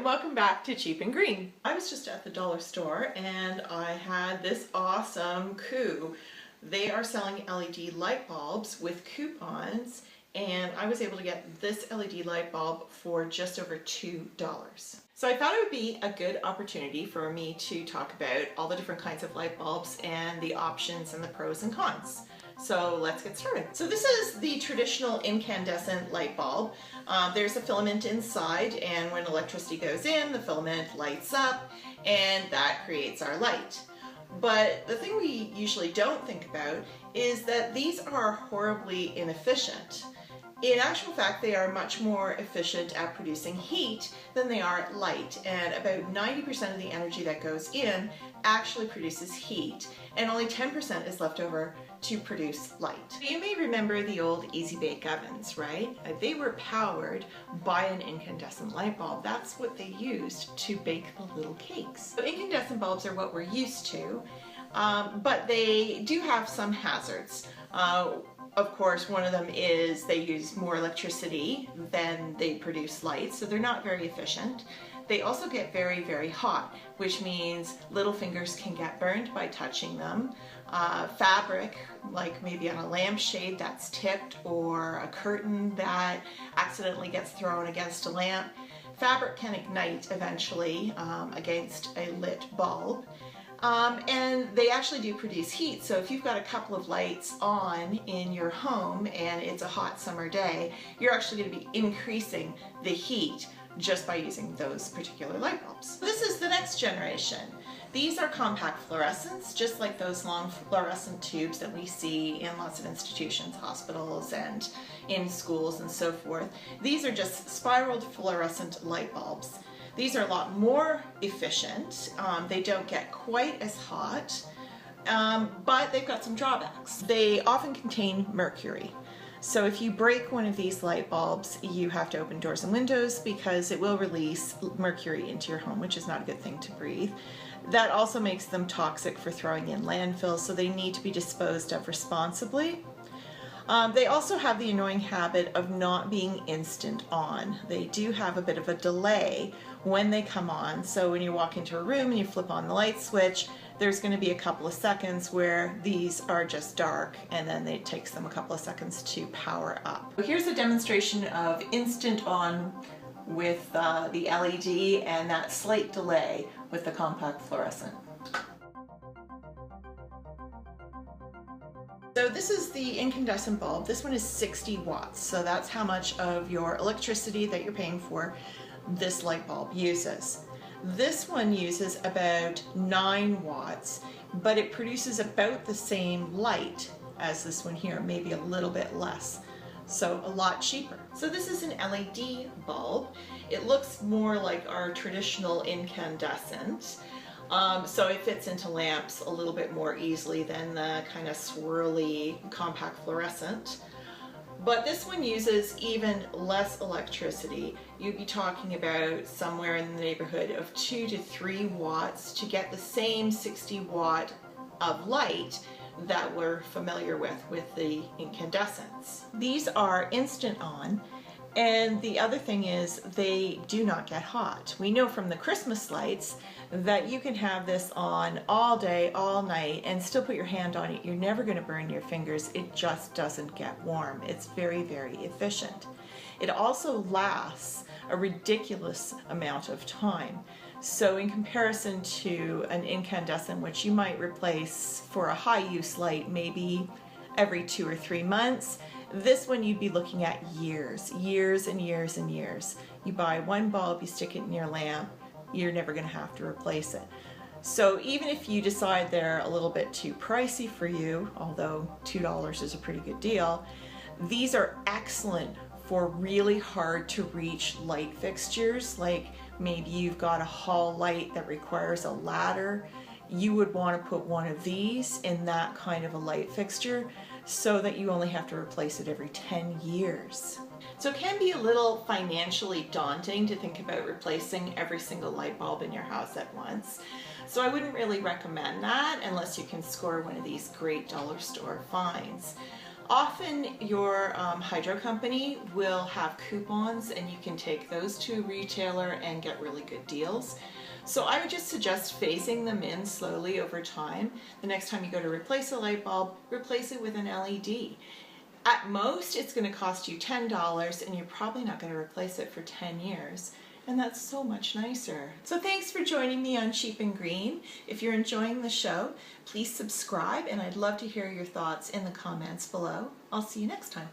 welcome back to Cheap and Green. I was just at the dollar store and I had this awesome coup. They are selling LED light bulbs with coupons, and I was able to get this LED light bulb for just over $2. So I thought it would be a good opportunity for me to talk about all the different kinds of light bulbs and the options and the pros and cons. So let's get started. So this is the traditional incandescent light bulb. There's a filament inside, and when electricity goes in, the filament lights up and that creates our light. But the thing we usually don't think about is that these are horribly inefficient. In actual fact, they are much more efficient at producing heat than they are at light, and about 90% of the energy that goes in actually produces heat, and only 10% is left over to produce light. You may remember the old easy bake ovens, right? They were powered by an incandescent light bulb. That's what they used to bake the little cakes. So incandescent bulbs are what we're used to, but they do have some hazards. Of course, one of them is they use more electricity than they produce light, so they're not very efficient. They also get very, very hot, which means little fingers can get burned by touching them. Fabric, like maybe on a lampshade that's tipped, or a curtain that accidentally gets thrown against a lamp. Fabric can ignite eventually against a lit bulb. And they actually do produce heat, so if you've got a couple of lights on in your home and it's a hot summer day, you're actually going to be increasing the heat just by using those particular light bulbs. This is the next generation. These are compact fluorescents, just like those long fluorescent tubes that we see in lots of institutions, hospitals, and in schools and so forth. These are just spiraled fluorescent light bulbs. These are a lot more efficient. They don't get quite as hot, but they've got some drawbacks. They often contain mercury. So if you break one of these light bulbs, you have to open doors and windows because it will release mercury into your home, which is not a good thing to breathe. That also makes them toxic for throwing in landfills, so they need to be disposed of responsibly. They also have the annoying habit of not being instant on. They do have a bit of a delay when they come on, so when you walk into a room and you flip on the light switch, there's going to be a couple of seconds where these are just dark, and then it takes them a couple of seconds to power up. So here's a demonstration of instant on with the LED and that slight delay with the compact fluorescent. So this is the incandescent bulb. This one is 60 watts, so that's how much of your electricity that you're paying for this light bulb uses. This one uses about 9 watts, but it produces about the same light as this one here, maybe a little bit less, so a lot cheaper. So this is an LED bulb. It looks more like our traditional incandescent. So it fits into lamps a little bit more easily than the kind of swirly compact fluorescent. But this one uses even less electricity. You'd be talking about somewhere in the neighborhood of 2 to 3 watts to get the same 60 watt of light that we're familiar with the incandescents. These are instant on. And the other thing is they do not get hot. We know from the Christmas lights that you can have this on all day, all night, and still put your hand on it. You're never going to burn your fingers. It just doesn't get warm. It's very, very efficient. It also lasts a ridiculous amount of time. So in comparison to an incandescent, which you might replace for a high-use light maybe every 2 or 3 months, this one you'd be looking at years and years and years. You buy one bulb, you stick it in your lamp, you're never going to have to replace it. So even if you decide they're a little bit too pricey for you, although $2 is a pretty good deal, these are excellent for really hard to reach light fixtures. Like maybe you've got a hall light that requires a ladder. You would want to put one of these in that kind of a light fixture so that you only have to replace it every 10 years. So it can be a little financially daunting to think about replacing every single light bulb in your house at once. So I wouldn't really recommend that unless you can score one of these great dollar store finds. Often your hydro company will have coupons and you can take those to a retailer and get really good deals. So I would just suggest phasing them in slowly over time. The next time you go to replace a light bulb, replace it with an LED. At most, it's going to cost you $10 and you're probably not going to replace it for 10 years. And that's so much nicer. So thanks for joining me on Cheap and Green. If you're enjoying the show, please subscribe and I'd love to hear your thoughts in the comments below. I'll see you next time.